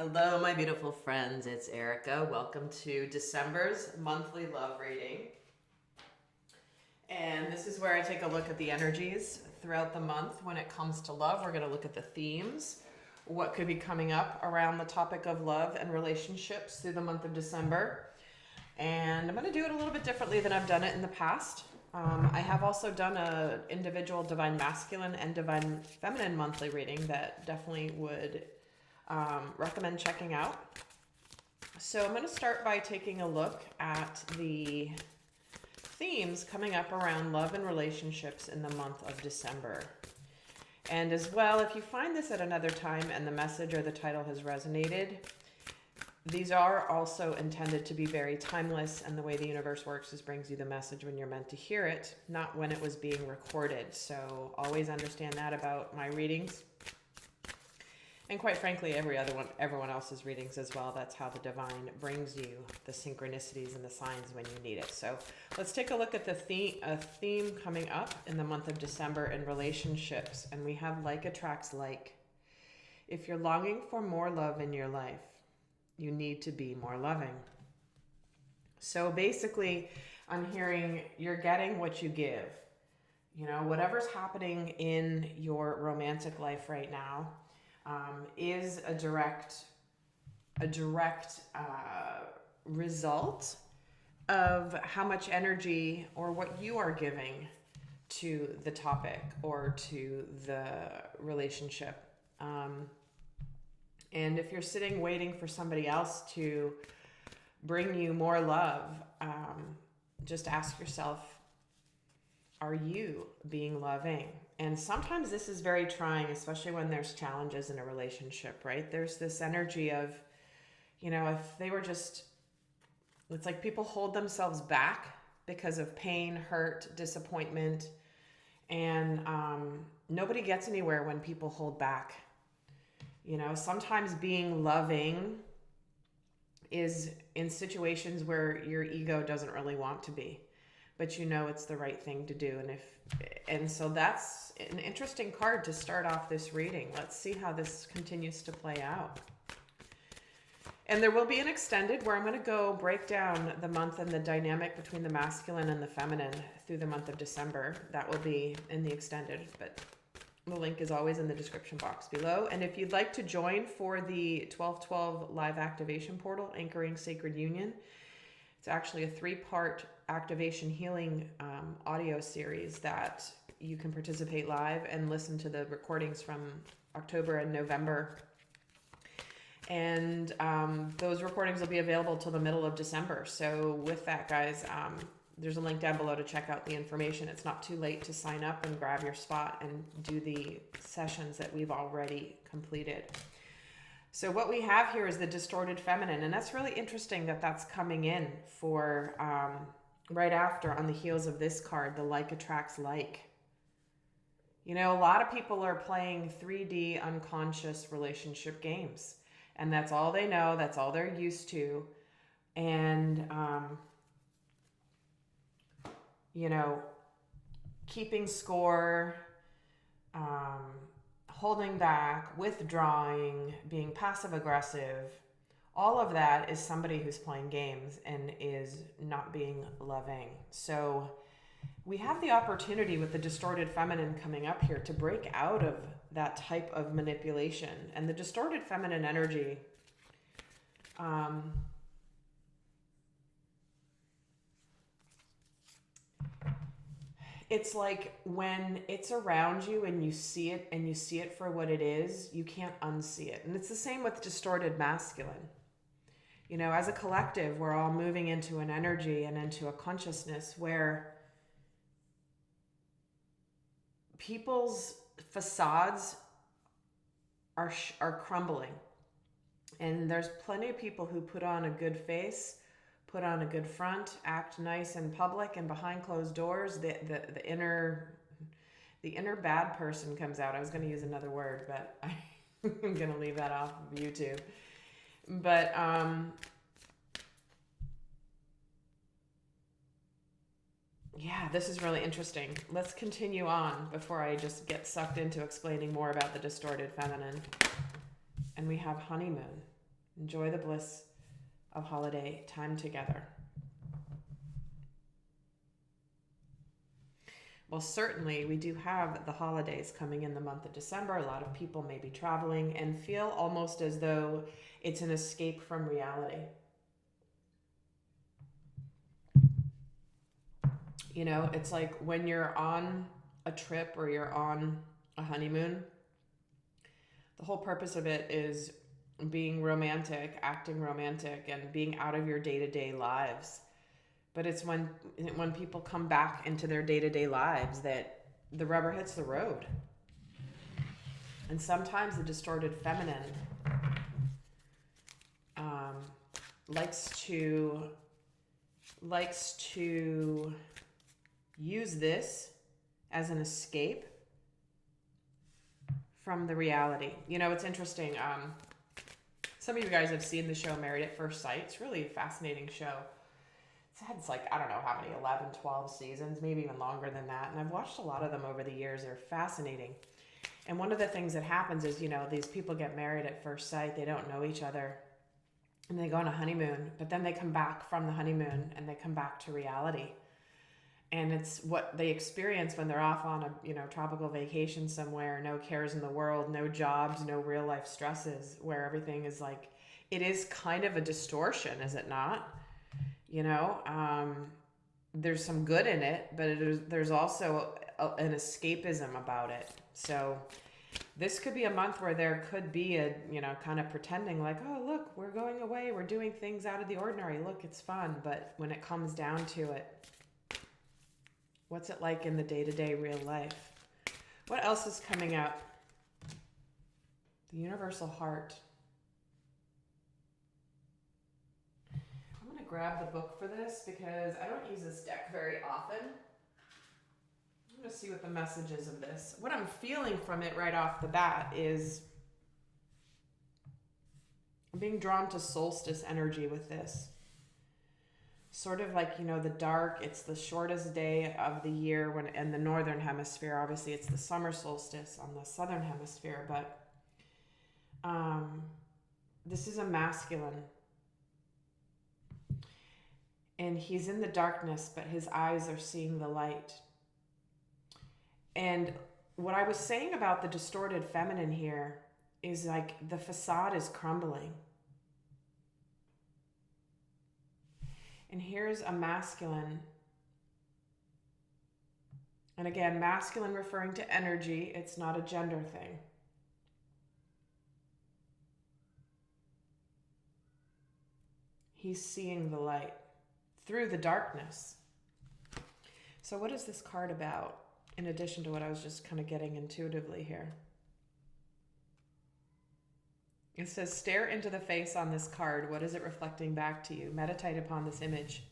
Hello, my beautiful friends. It's Erika. Welcome to December's monthly love reading. And this is where I take a look at the energies throughout the month when it comes to love. We're going to look at the themes, what could be coming up around the topic of love and relationships through the month of December. And I'm going to do it a little bit differently than I've done it in the past. I have also done an individual divine masculine and divine feminine monthly reading that definitely would recommend checking out. So I'm going to start by taking a look at the themes coming up around love and relationships in the month of December. And as well, if you find this at another time and the message or the title has resonated, these are also intended to be very timeless, and the way the universe works is brings you the message when you're meant to hear it, not when it was being recorded. So always understand that about my readings. And quite frankly, everyone else's readings as well. That's how the divine brings you the synchronicities and the signs when you need it. So let's take a look at the theme coming up in the month of December in relationships. And we have like attracts like. If you're longing for more love in your life, you need to be more loving. So basically, I'm hearing you're getting what you give. You know, whatever's happening in your romantic life right now, is a direct result of how much energy or what you are giving to the topic or to the relationship. And if you're sitting waiting for somebody else to bring you more love, just ask yourself, are you being loving? And sometimes this is very trying, especially when there's challenges in a relationship, right? There's this energy of, you know, if they were just, it's like people hold themselves back because of pain, hurt, disappointment, and nobody gets anywhere when people hold back. You know, sometimes being loving is in situations where your ego doesn't really want to be, but you know it's the right thing to do. And so that's an interesting card to start off this reading. Let's see how this continues to play out. And there will be an extended where I'm going to go break down the month and the dynamic between the masculine and the feminine through the month of December. That will be in the extended, but the link is always in the description box below. And if you'd like to join for the 12/12 live activation portal, Anchoring Sacred Union, it's actually a 3-part activation healing audio series that you can participate live and listen to the recordings from October and November. And those recordings will be available till the middle of December. So with that, guys, there's a link down below to check out the information. It's not too late to sign up and grab your spot and do the sessions that we've already completed. So what we have here is the distorted feminine, and that's really interesting that that's coming in for right after, on the heels of this card, the like attracts like. You know, a lot of people are playing 3D unconscious relationship games, and that's all they know, that's all they're used to. And you know, keeping score, holding back, withdrawing, being passive aggressive, all of that is somebody who's playing games and is not being loving. So we have the opportunity with the distorted feminine coming up here to break out of that type of manipulation. And the distorted feminine energy, it's like when it's around you and you see it for what it is, you can't unsee it. And it's the same with distorted masculine. You know, as a collective, we're all moving into an energy and into a consciousness where people's facades are crumbling. And there's plenty of people who put on a good face, put on a good front, act nice in public, and behind closed doors, the inner bad person comes out. I was going to use another word, but I'm going to leave that off of YouTube. But yeah, this is really interesting. Let's continue on before I just get sucked into explaining more about the distorted feminine. And we have honeymoon. Enjoy the bliss of holiday time together. Well, certainly we do have the holidays coming in the month of December. A lot of people may be traveling and feel almost as though it's an escape from reality. You know, it's like when you're on a trip or you're on a honeymoon, the whole purpose of it is being romantic, acting romantic, and being out of your day-to-day lives. But it's when people come back into their day-to-day lives that the rubber hits the road. And sometimes the distorted feminine likes to use this as an escape from the reality. You know, it's interesting. Some of you guys have seen the show Married at First Sight. It's really a fascinating show. It's had like, I don't know how many, 11, 12 seasons, maybe even longer than that. And I've watched a lot of them over the years. They're fascinating. And one of the things that happens is, you know, these people get married at first sight. They don't know each other. And they go on a honeymoon. But then they come back from the honeymoon and they come back to reality. And it's what they experience when they're off on a, you know, tropical vacation somewhere, no cares in the world, no jobs, no real life stresses, where everything is like, it is kind of a distortion, is it not? You know, there's some good in it, but there's also an escapism about it. So this could be a month where there could be a, you know, kind of pretending like, oh, look, we're going away. We're doing things out of the ordinary. Look, it's fun. But when it comes down to it, what's it like in the day-to-day real life? What else is coming up? The universal heart. I'm going to grab the book for this because I don't use this deck very often. I'm going to see what the message is of this. What I'm feeling from it right off the bat is I'm being drawn to solstice energy with this. Sort of like, you know, the dark, it's the shortest day of the year when in the northern hemisphere. Obviously, it's the summer solstice on the southern hemisphere, but this is a masculine. And he's in the darkness, but his eyes are seeing the light. And what I was saying about the distorted feminine here is like the facade is crumbling. And here's a masculine. And again, masculine referring to energy. It's not a gender thing. He's seeing the light through the darkness. So what is this card about, in addition to what I was just kind of getting intuitively here? It says, stare into the face on this card. What is it reflecting back to you? Meditate upon this image.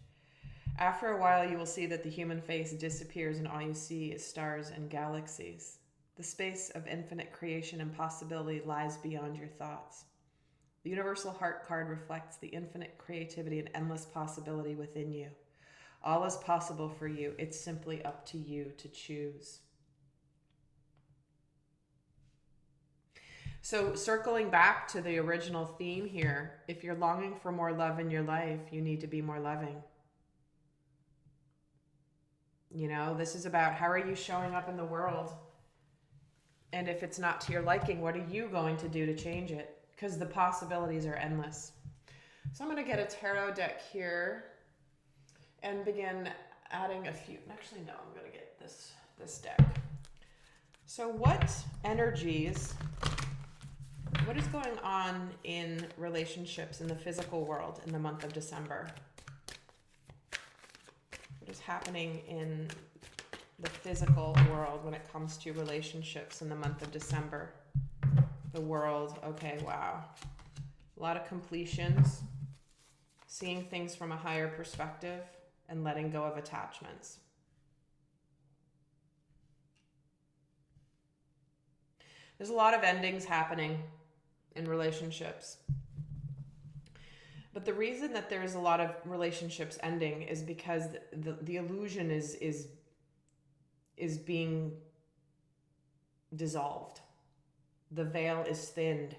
After a while, you will see that the human face disappears and all you see is stars and galaxies. The space of infinite creation and possibility lies beyond your thoughts. The universal heart card reflects the infinite creativity and endless possibility within you. All is possible for you. It's simply up to you to choose. So circling back to the original theme here, if you're longing for more love in your life, you need to be more loving. You know, this is about how are you showing up in the world? And if it's not to your liking, what are you going to do to change it? Because the possibilities are endless. So I'm going to get a tarot deck here and begin adding a few. Actually, no, I'm going to get this deck. So what energies, what is going on in relationships in the physical world in the month of December? What is happening in the physical world when it comes to relationships in the month of December? The world, okay, wow. A lot of completions, seeing things from a higher perspective, and letting go of attachments. There's a lot of endings happening in relationships. But the reason that there's a lot of relationships ending is because the illusion is being dissolved. The veil is thinned.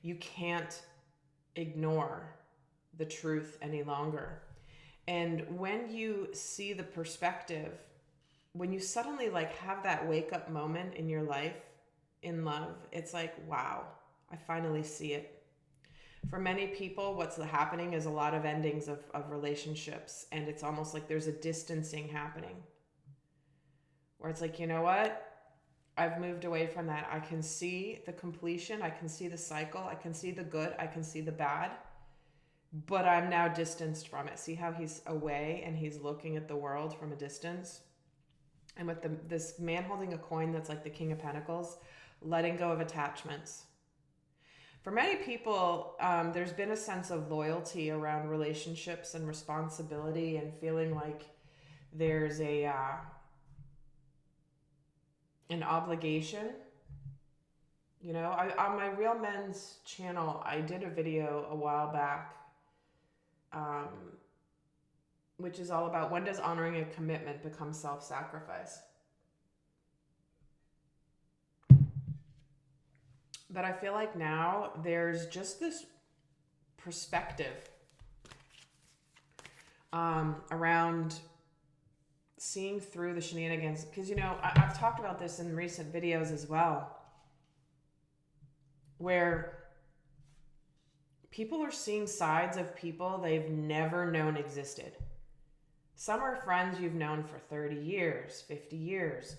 You can't ignore the truth any longer. And when you see the perspective, when you suddenly like have that wake up moment in your life in love, it's like, wow, I finally see it. For many people, what's happening is a lot of endings of relationships, and it's almost like there's a distancing happening where it's like, you know what? I've moved away from that. I can see the completion. I can see the cycle. I can see the good. I can see the bad. But I'm now distanced from it. See how he's away and he's looking at the world from a distance? And with this man holding a coin that's like the King of Pentacles, letting go of attachments. For many people, there's been a sense of loyalty around relationships and responsibility and feeling like there's an obligation. You know, on my Real Men's channel, I did a video a while back, which is all about when does honoring a commitment become self-sacrifice. But I feel like now there's just this perspective around seeing through the shenanigans. Because, you know, I've talked about this in recent videos as well, where people are seeing sides of people they've never known existed. Some are friends you've known for 30 years, 50 years,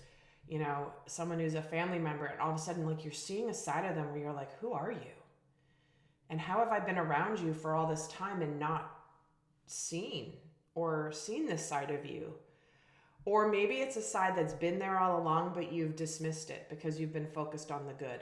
you know, someone who's a family member, and all of a sudden, like, you're seeing a side of them where you're like, who are you? And how have I been around you for all this time and not seen this side of you? Or maybe it's a side that's been there all along, but you've dismissed it because you've been focused on the good.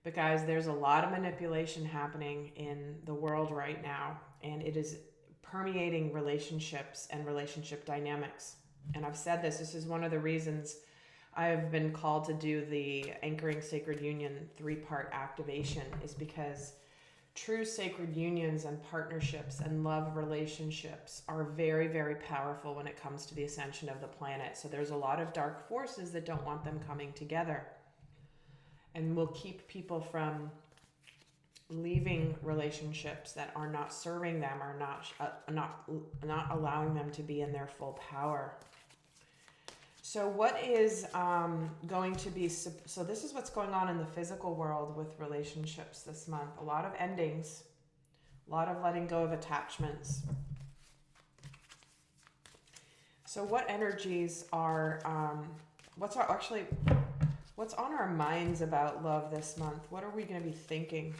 Because there's a lot of manipulation happening in the world right now, and it is permeating relationships and relationship dynamics. And I've said this is one of the reasons I've been called to do the Anchoring Sacred Union 3-part activation, is because true sacred unions and partnerships and love relationships are very, very powerful when it comes to the ascension of the planet. So there's a lot of dark forces that don't want them coming together, and will keep people from leaving relationships that are not serving them, or not allowing them to be in their full power. So what is going to be, so this is what's going on in the physical world with relationships this month. A lot of endings, a lot of letting go of attachments. So what energies are, what's on our minds about love this month? What are we going to be thinking?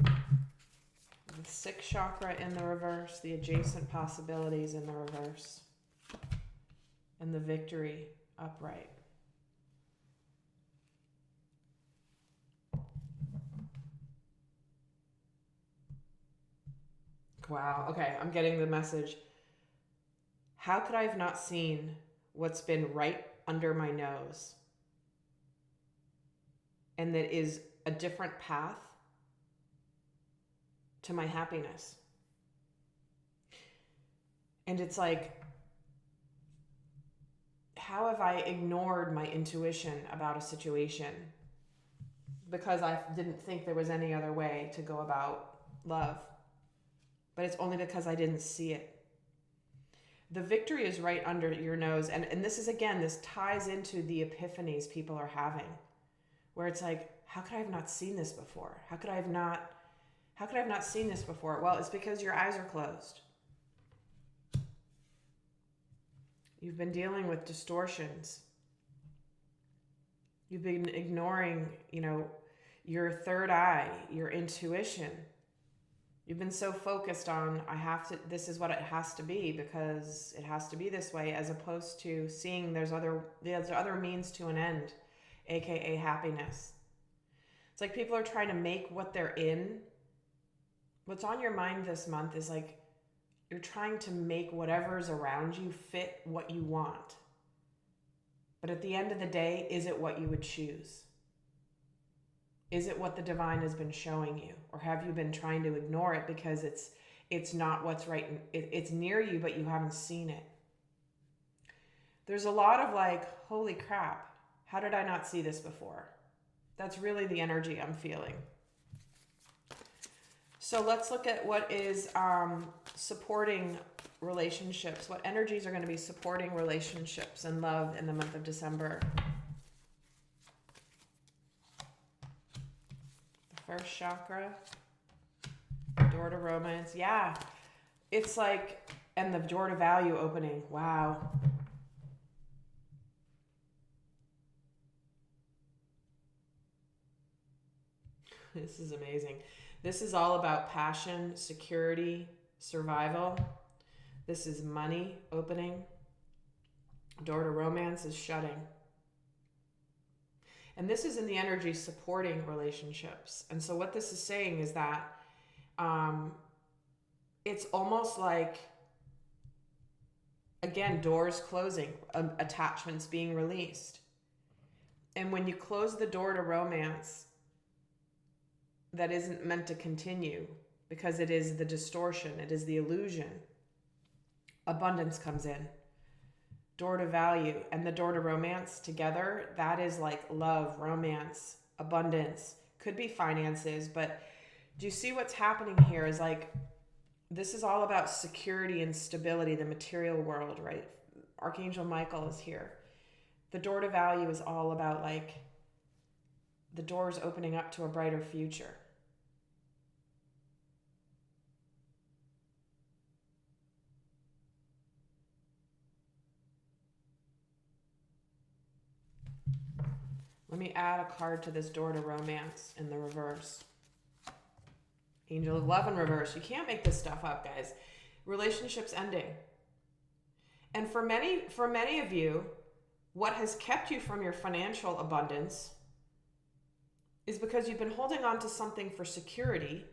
The 6th chakra in the reverse, the adjacent possibilities in the reverse, and the victory upright. Wow, okay, I'm getting the message. How could I have not seen what's been right under my nose? And that is a different path to my happiness. And it's like, how have I ignored my intuition about a situation because I didn't think there was any other way to go about love? But it's only because I didn't see it. The victory is right under your nose. And this is, again, this ties into the epiphanies people are having, where it's like, how could I have not seen this before? How could I have not seen this before? Well, it's because your eyes are closed. You've been dealing with distortions. You've been ignoring, your third eye, your intuition. You've been so focused on, this is what it has to be because it has to be this way, as opposed to seeing there's other means to an end, aka happiness. It's like people are trying to make what they're in. What's on your mind this month is like, you're trying to make whatever's around you fit what you want. But at the end of the day, is it what you would choose? Is it what the divine has been showing you? Or have you been trying to ignore it because it's not what's right? It's near you, but you haven't seen it. There's a lot of like, holy crap, how did I not see this before? That's really the energy I'm feeling. So let's look at what is supporting relationships. What energies are going to be supporting relationships and love in the month of December? The first chakra, door to romance. Yeah, it's like, and the door to value opening. Wow. This is amazing. This is all about passion, security, survival. This is money opening. Door to romance is shutting. And this is in the energy supporting relationships. And so what this is saying is that it's almost like, again, doors closing, attachments being released. And when you close the door to romance, that isn't meant to continue because it is the distortion, it is the illusion. Abundance comes in. Door to value and the door to romance together, that is like love, romance, abundance. Could be finances, but do you see what's happening here is like, this is all about security and stability, the material world, right? Archangel Michael is here. The door to value is all about like the doors opening up to a brighter future. Let me add a card to this door to romance in the reverse. Angel of Love in reverse. You can't make this stuff up, guys. Relationships ending. And for many of you, what has kept you from your financial abundance is because you've been holding on to something for security,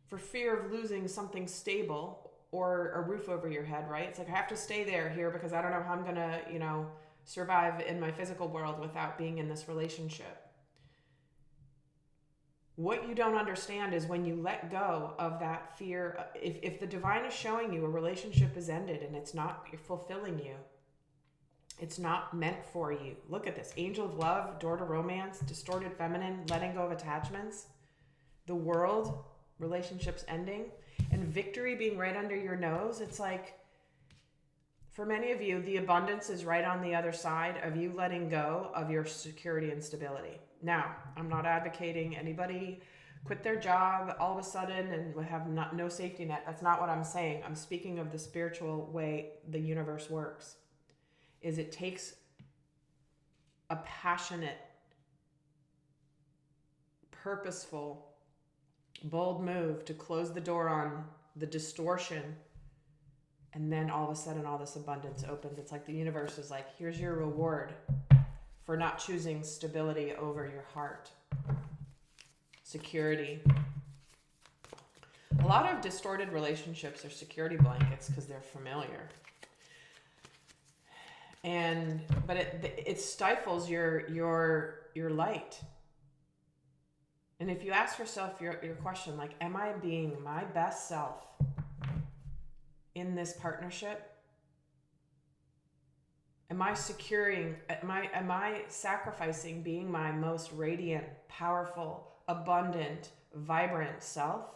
for fear of losing something stable or a roof over your head, right? It's like, I have to stay here because I don't know how I'm going to, survive in my physical world without being in this relationship. What you don't understand is when you let go of that fear, if the divine is showing you a relationship is ended and it's not fulfilling you, it's not meant for you. Look at this. Angel of Love, door to romance, distorted feminine, letting go of attachments, the world, relationships ending, and victory being right under your nose. It's like, for many of you, the abundance is right on the other side of you letting go of your security and stability. Now, I'm not advocating anybody quit their job all of a sudden and have no safety net. That's not what I'm saying. I'm speaking of the spiritual way the universe works. Is it takes a passionate, purposeful, bold move to close the door on the distortion, and then all of a sudden all this abundance opens. It's like the universe is like, here's your reward for not choosing stability over your heart. Security. A lot of distorted relationships are security blankets because they're familiar. But it stifles your light. And if you ask yourself your question, like, am I being my best self in this partnership? Am I sacrificing being my most radiant, powerful, abundant, vibrant self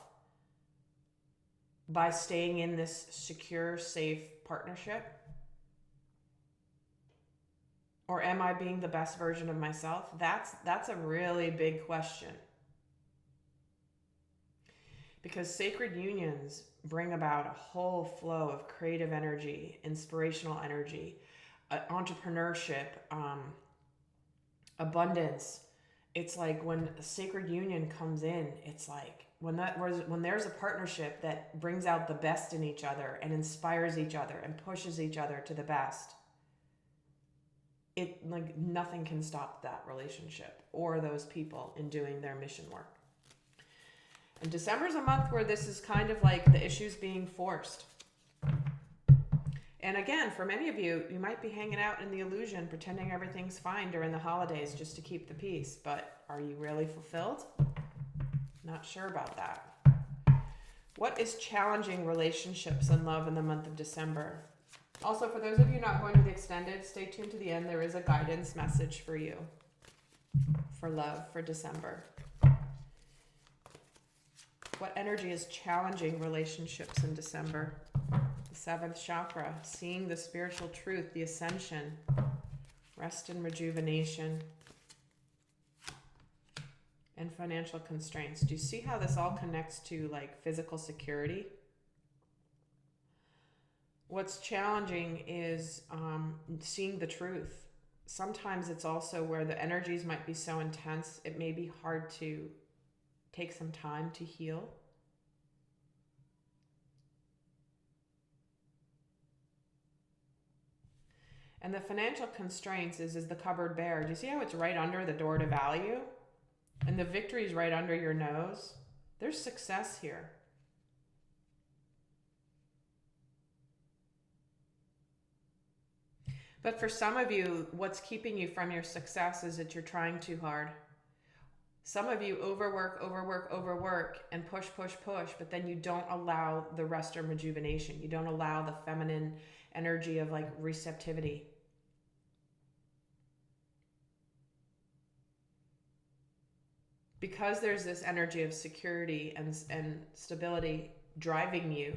by staying in this secure, safe partnership? Or am I being the best version of myself? That's a really big question. Because sacred unions bring about a whole flow of creative energy, inspirational energy, entrepreneurship, abundance. It's like when a sacred union comes in, it's like when there's a partnership that brings out the best in each other and inspires each other and pushes each other to the best, it like nothing can stop that relationship or those people in doing their mission work. And December is a month where this is kind of like the issues being forced. And again, for many of you, you might be hanging out in the illusion, pretending everything's fine during the holidays just to keep the peace. But are you really fulfilled? Not sure about that. What is challenging relationships and love in the month of December? Also, for those of you not going to the extended, stay tuned to the end. There is a guidance message for you for love for December. What energy is challenging relationships in December? The seventh chakra, seeing the spiritual truth, the ascension, rest and rejuvenation, and financial constraints. Do you see how this all connects to like physical security? What's challenging is seeing the truth. Sometimes it's also where the energies might be so intense, it may be hard to take some time to heal. And the financial constraints is the cupboard bear. Do you see how it's right under the door to value? And the victory is right under your nose. There's success here. But for some of you, what's keeping you from your success is that you're trying too hard. Some of you overwork, and push, but then you don't allow the rest or rejuvenation. You don't allow the feminine energy of like receptivity. Because there's this energy of security and stability driving you,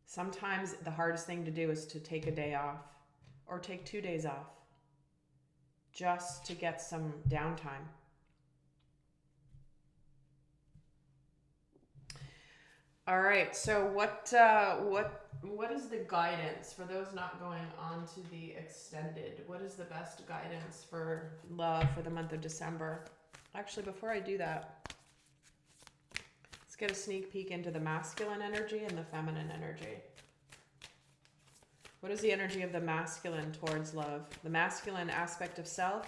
sometimes the hardest thing to do is to take a day off or take 2 days off just to get some downtime. All right, so what is the guidance for those not going on to the extended? What is the best guidance for love for the month of December? Actually, before I do that, let's get a sneak peek into the masculine energy and the feminine energy. What is the energy of the masculine towards love? The masculine aspect of self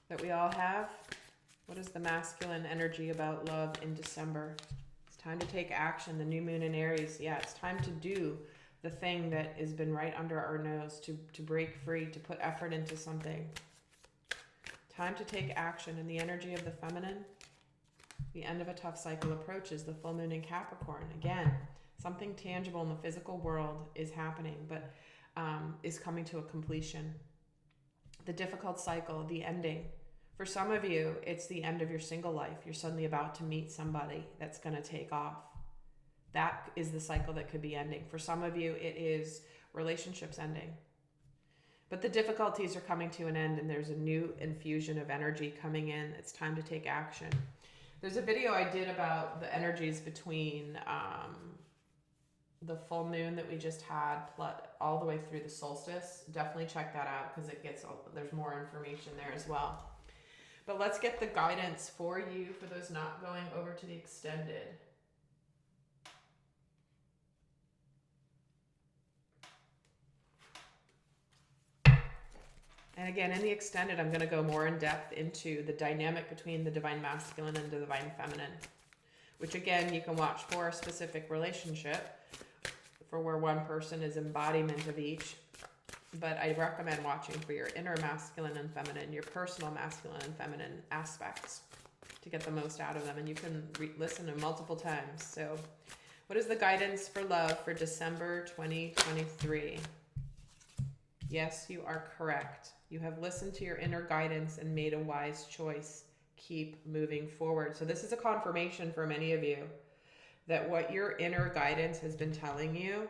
that we all have. What is the masculine energy about love in December? It's time to take action. The new moon in Aries. Yeah, it's time to do the thing that has been right under our nose, to break free, to put effort into something. Time to take action. And the energy of the feminine, the end of a tough cycle approaches. The full moon in Capricorn. Again, something tangible in the physical world is happening, but is coming to a completion. The difficult cycle, the ending. For some of you, it's the end of your single life. You're suddenly about to meet somebody that's going to take off. That is the cycle that could be ending. For some of you, it is relationships ending. But the difficulties are coming to an end, and there's a new infusion of energy coming in. It's time to take action. There's a video I did about the energies between the full moon that we just had all the way through the solstice. Definitely check that out because there's more information there as well. But let's get the guidance for you for those not going over to the extended. And again, in the extended, I'm going to go more in depth into the dynamic between the divine masculine and the divine feminine, which again, you can watch for a specific relationship for where one person is embodiment of each. But I recommend watching for your inner masculine and feminine, your personal masculine and feminine aspects to get the most out of them. And you can listen to multiple times. So what is the guidance for love for December 2023? Yes, you are correct. You have listened to your inner guidance and made a wise choice. Keep moving forward. So this is a confirmation for many of you that what your inner guidance has been telling you,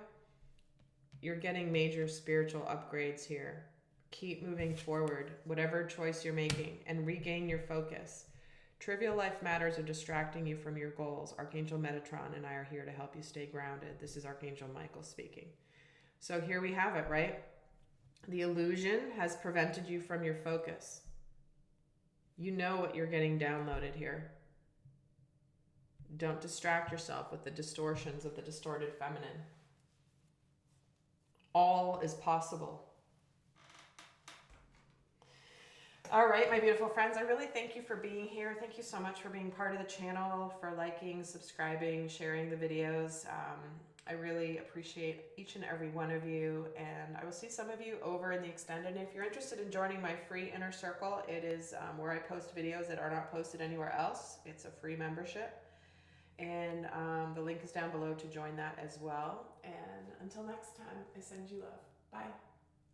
you're getting major spiritual upgrades here. Keep moving forward, whatever choice you're making, and regain your focus. Trivial life matters are distracting you from your goals. Archangel Metatron and I are here to help you stay grounded. This is Archangel Michael speaking. So here we have it, right? The illusion has prevented you from your focus. You know what you're getting downloaded here. Don't distract yourself with the distortions of the distorted feminine. All is possible. All right, my beautiful friends, I really thank you for being here. Thank you so much for being part of the channel, for liking, subscribing, sharing the videos. I really appreciate each and every one of you, and I will see some of you over in the extended. And if you're interested in joining my free inner circle, it is where I post videos that are not posted anywhere else. It's a free membership, and the link is down below to join that as well. And until next time, I send you love. Bye.